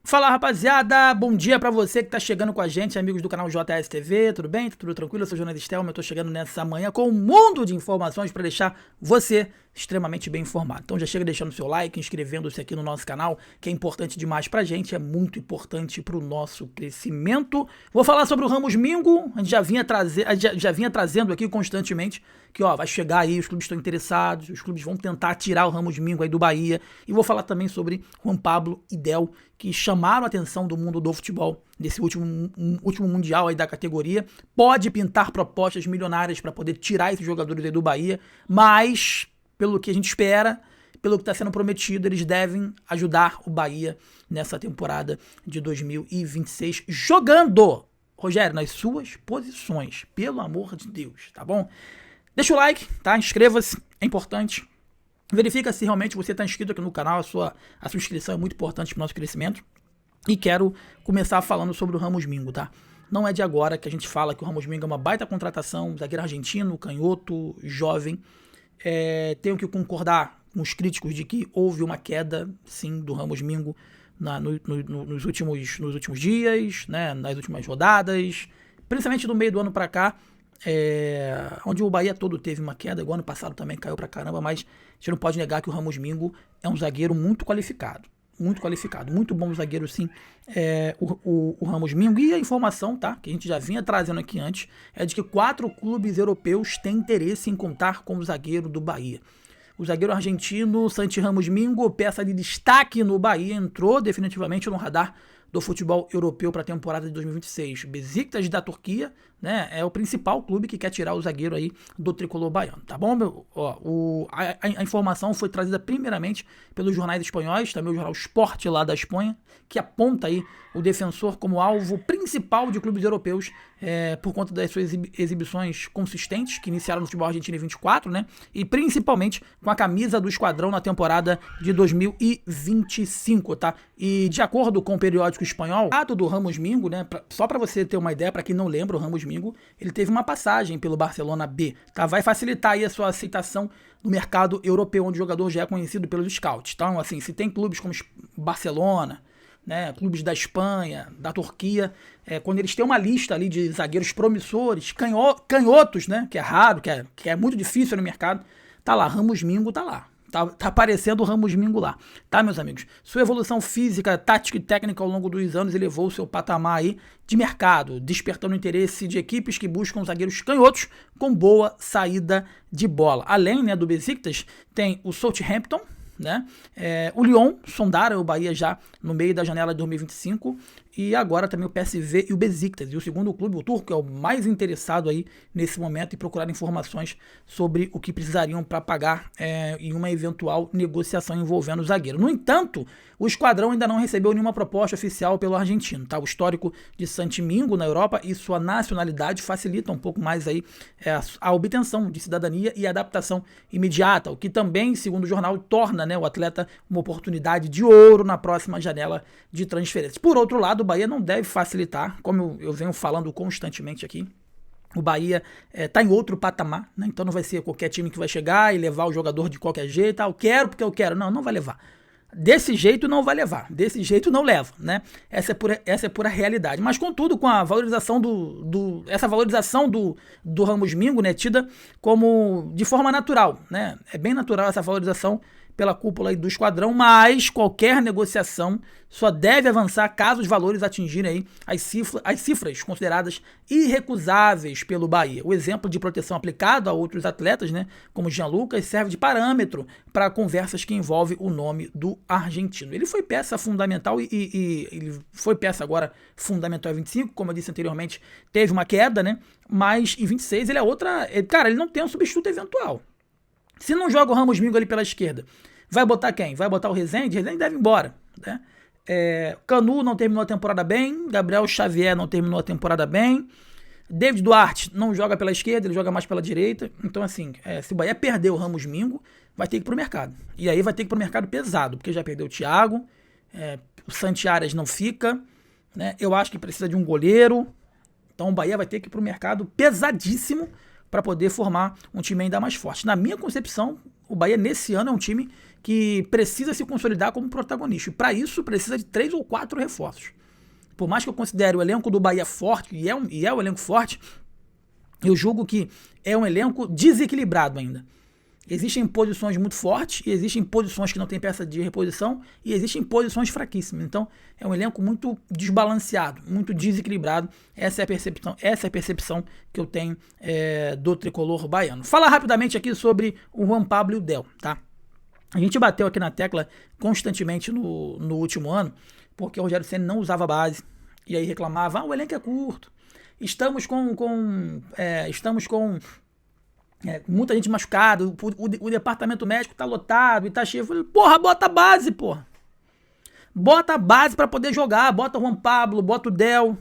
Fala, rapaziada, bom dia pra você que tá chegando com a gente, amigos do canal JS TV, tudo bem? Tudo tranquilo? Eu sou o Jonas Stelma, eu tô chegando nessa manhã com um mundo de informações pra deixar você extremamente bem informado. Então já chega deixando seu like, inscrevendo-se aqui no nosso canal, que é importante demais pra gente, é muito importante pro nosso crescimento. Vou falar sobre o Ramos Mingo, a gente já vinha trazendo aqui constantemente, que ó, vai chegar aí, os clubes estão interessados, os clubes vão tentar tirar o Ramos Mingo aí do Bahia, e vou falar também sobre Juan Pablo e Del, que chamaram a atenção do mundo do futebol nesse último mundial aí da categoria. Pode pintar propostas milionárias para poder tirar esses jogadores aí do Bahia, mas pelo que a gente espera, pelo que está sendo prometido, eles devem ajudar o Bahia nessa temporada de 2026 jogando, Rogério, nas suas posições, pelo amor de Deus, tá bom? Deixa o like, tá? Inscreva-se, é importante. Verifica se realmente você está inscrito aqui no canal, a sua inscrição é muito importante para o nosso crescimento. E quero começar falando sobre o Ramos Mingo, tá? Não é de agora que a gente fala que o Ramos Mingo é uma baita contratação, zagueiro argentino, canhoto, jovem. Tenho que concordar com os críticos de que houve uma queda, sim, do Ramos Mingo nos últimos dias, né, nas últimas rodadas, principalmente do meio do ano para cá. Onde o Bahia todo teve uma queda, o ano passado também caiu pra caramba, mas a gente não pode negar que o Ramos Mingo é um zagueiro muito qualificado, muito bom zagueiro sim, o Ramos Mingo. E a informação, tá, que a gente já vinha trazendo aqui antes, é de que 4 clubes europeus têm interesse em contar com o zagueiro do Bahia. O zagueiro argentino Santi Ramos Mingo, peça de destaque no Bahia, entrou definitivamente no radar do futebol europeu para a temporada de 2026. Besiktas da Turquia, né, é o principal clube que quer tirar o zagueiro aí do tricolor baiano, tá bom, meu? A informação foi trazida primeiramente pelos jornais espanhóis, também o jornal Sport lá da Espanha, que aponta aí o defensor como alvo principal de clubes europeus por conta das suas exibições consistentes, que iniciaram no futebol argentino em 24, né, e principalmente com a camisa do esquadrão na temporada de 2025, tá? E de acordo com o periódico espanhol, o lado do Ramos Mingo, né, só para você ter uma ideia, para quem não lembra, o Ramos Mingo, ele teve uma passagem pelo Barcelona B, tá? Vai facilitar aí a sua aceitação no mercado europeu, onde o jogador já é conhecido pelos scouts. Então, assim, se tem clubes como Barcelona, né, clubes da Espanha, da Turquia, quando eles têm uma lista ali de zagueiros promissores, canhotos, né, que é raro, que é muito difícil no mercado, tá lá, Ramos Mingo tá lá. Tá aparecendo o Ramos Mingo lá, tá, meus amigos? Sua evolução física, tática e técnica ao longo dos anos elevou o seu patamar aí de mercado, despertando o interesse de equipes que buscam zagueiros canhotos com boa saída de bola. Além, né, do Besiktas, tem o Southampton, né? O Lyon sondaram o Bahia já no meio da janela de 2025 e agora também o PSV e o Besiktas. E o segundo clube, o turco, é o mais interessado aí nesse momento e procurar informações sobre o que precisariam para pagar em uma eventual negociação envolvendo o zagueiro. No entanto, o esquadrão ainda não recebeu nenhuma proposta oficial pelo argentino, tá? O histórico de Santi Mingo na Europa e sua nacionalidade facilita um pouco mais aí a obtenção de cidadania e adaptação imediata, o que também, segundo o jornal, torna, né, o atleta uma oportunidade de ouro na próxima janela de transferência. Por outro lado, o Bahia não deve facilitar, como eu venho falando constantemente aqui. O Bahia tá em outro patamar, né? Então não vai ser qualquer time que vai chegar e levar o jogador de qualquer jeito. Eu quero porque eu quero. Não vai levar. Desse jeito não vai levar, desse jeito não leva, né? Essa é pura realidade. Mas contudo, com a valorização essa valorização do Ramos Mingo, né, tida como de forma natural, né? É bem natural essa valorização pela cúpula aí do esquadrão, mas qualquer negociação só deve avançar caso os valores atingirem aí as cifras consideradas irrecusáveis pelo Bahia. O exemplo de proteção aplicado a outros atletas, né, como Jean Lucas, serve de parâmetro para conversas que envolvem o nome do argentino. Ele foi peça fundamental e ele foi peça agora fundamental em 25, como eu disse anteriormente, teve uma queda, né, mas em 26 ele é outra... Cara, ele não tem um substituto eventual. Se não joga o Ramos Mingo ali pela esquerda, vai botar quem? Vai botar o Rezende? Rezende deve ir embora, né? Canu não terminou a temporada bem, Gabriel Xavier não terminou a temporada bem, David Duarte não joga pela esquerda, ele joga mais pela direita. Então, assim, se o Bahia perder o Ramos Mingo, vai ter que ir pro mercado. E aí vai ter que ir pro mercado pesado, porque já perdeu o Thiago, o Santi Arias não fica, né? Eu acho que precisa de um goleiro. Então o Bahia vai ter que ir pro mercado pesadíssimo para poder formar um time ainda mais forte. Na minha concepção, o Bahia nesse ano é um time que precisa se consolidar como protagonista. E para isso precisa de 3 ou 4 reforços. Por mais que eu considere o elenco do Bahia forte, e é um elenco forte, eu julgo que é um elenco desequilibrado ainda. Existem posições muito fortes, e existem posições que não tem peça de reposição, e existem posições fraquíssimas. Então, é um elenco muito desbalanceado, muito desequilibrado. Essa é a percepção que eu tenho do tricolor baiano. Falar rapidamente aqui sobre o Juan Pablo e o Del, tá? A gente bateu aqui na tecla constantemente no último ano, porque o Rogério Ceni não usava base, e aí reclamava, o elenco é curto, estamos com muita gente machucada, o departamento médico tá lotado e tá cheio. Eu falei, porra, bota a base, porra. Bota a base pra poder jogar, bota o Juan Pablo, bota o Del.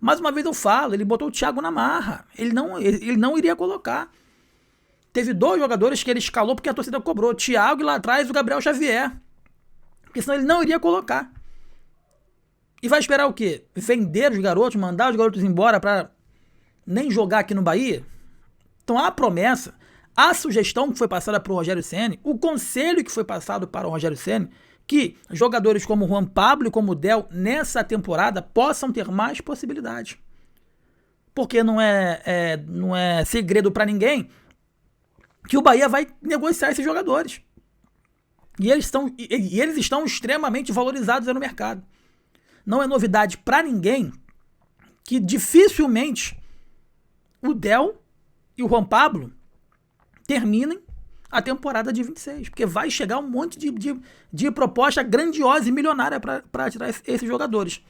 Mais uma vez eu falo, ele botou o Thiago na marra, ele não iria colocar. Teve 2 jogadores que ele escalou porque a torcida cobrou, o Thiago e lá atrás o Gabriel Xavier, porque senão ele não iria colocar. E vai esperar o quê? Vender os garotos, mandar os garotos embora pra nem jogar aqui no Bahia? Então a promessa, a sugestão que foi passada para o Rogério Ceni, o conselho que foi passado para o Rogério Ceni, que jogadores como o Juan Pablo e como o Del, nessa temporada, possam ter mais possibilidades. Porque não é segredo para ninguém que o Bahia vai negociar esses jogadores. E eles estão extremamente valorizados no mercado. Não é novidade para ninguém que dificilmente o Del e o Juan Pablo terminem a temporada de 26, porque vai chegar um monte de proposta grandiosa e milionária para tirar esses jogadores.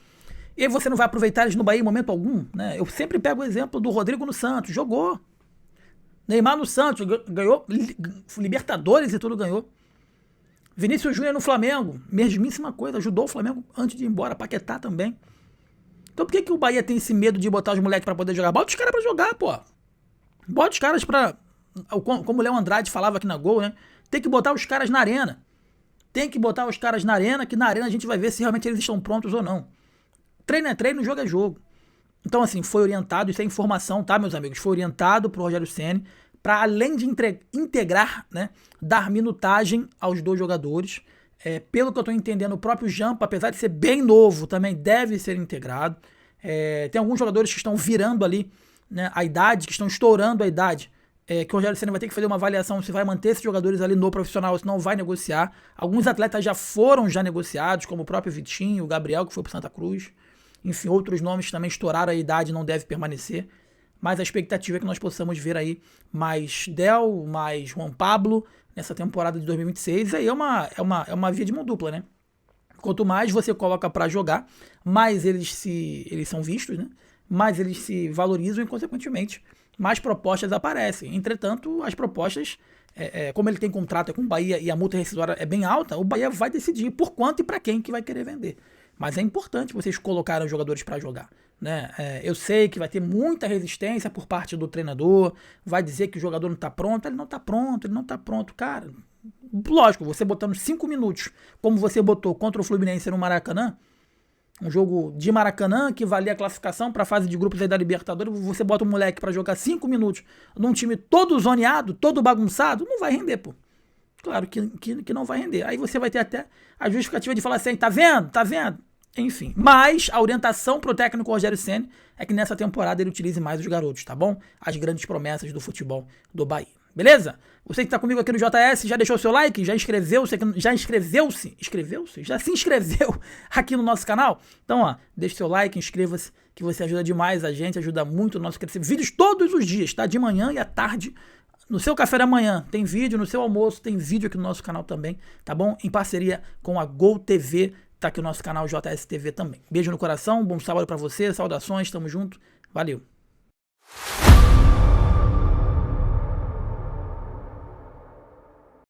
E você não vai aproveitar eles no Bahia em momento algum, né? Eu sempre pego o exemplo do Rodrigo no Santos, jogou. Neymar no Santos, ganhou Libertadores e tudo ganhou. Vinícius Júnior no Flamengo, mesmíssima coisa, ajudou o Flamengo antes de ir embora, Paquetá também. Então por que o Bahia tem esse medo de botar os moleques para poder jogar? Bota os caras para jogar, pô. Bota os caras pra... Como o Léo Andrade falava aqui na Gol, né? Tem que botar os caras na arena. Tem que botar os caras na arena, que na arena a gente vai ver se realmente eles estão prontos ou não. Treino é treino, jogo é jogo. Então, assim, foi orientado, isso é informação, tá, meus amigos? Foi orientado pro Rogério Ceni para, além de integrar, né, dar minutagem aos 2 jogadores. Pelo que eu tô entendendo, o próprio Jampa, apesar de ser bem novo, também deve ser integrado. Tem alguns jogadores que estão virando ali, né, a idade, que estão estourando a idade, que o Rogério Ceni vai ter que fazer uma avaliação se vai manter esses jogadores ali no profissional, se não vai negociar. Alguns atletas já foram negociados, como o próprio Vitinho, o Gabriel, que foi pro Santa Cruz. Enfim, outros nomes que também estouraram a idade, não devem permanecer. Mas a expectativa é que nós possamos ver aí mais Del, mais Juan Pablo nessa temporada de 2026. Aí é uma via de mão dupla, né? Quanto mais você coloca para jogar, mais eles são vistos, né? Mais eles se valorizam e, consequentemente, mais propostas aparecem. Entretanto, as propostas, como ele tem contrato com o Bahia e a multa rescisória é bem alta, o Bahia vai decidir por quanto e para quem que vai querer vender. Mas é importante vocês colocarem os jogadores para jogar, né? Eu sei que vai ter muita resistência por parte do treinador, vai dizer que o jogador não tá pronto, ele não tá pronto, cara. Lógico, você botando 5 minutos, como você botou contra o Fluminense no Maracanã, um jogo de Maracanã que valia a classificação para a fase de grupos aí da Libertadores, você bota um moleque para jogar 5 minutos num time todo zoneado, todo bagunçado, não vai render, pô. Claro que não vai render. Aí você vai ter até a justificativa de falar assim, tá vendo? Enfim. Mas a orientação pro técnico Rogério Ceni é que nessa temporada ele utilize mais os garotos, tá bom? As grandes promessas do futebol do Bahia. Beleza? Você que tá comigo aqui no JS, já deixou o seu like? Já inscreveu-se? Já se inscreveu aqui no nosso canal? Então, ó, deixa o seu like, inscreva-se, que você ajuda demais a gente, ajuda muito o nosso crescimento. Vídeos todos os dias, tá? De manhã e à tarde. No seu café da manhã tem vídeo, no seu almoço tem vídeo aqui no nosso canal também, tá bom? Em parceria com a Gol TV, tá aqui o nosso canal JS TV também. Beijo no coração, bom sábado pra você, saudações, tamo junto, valeu!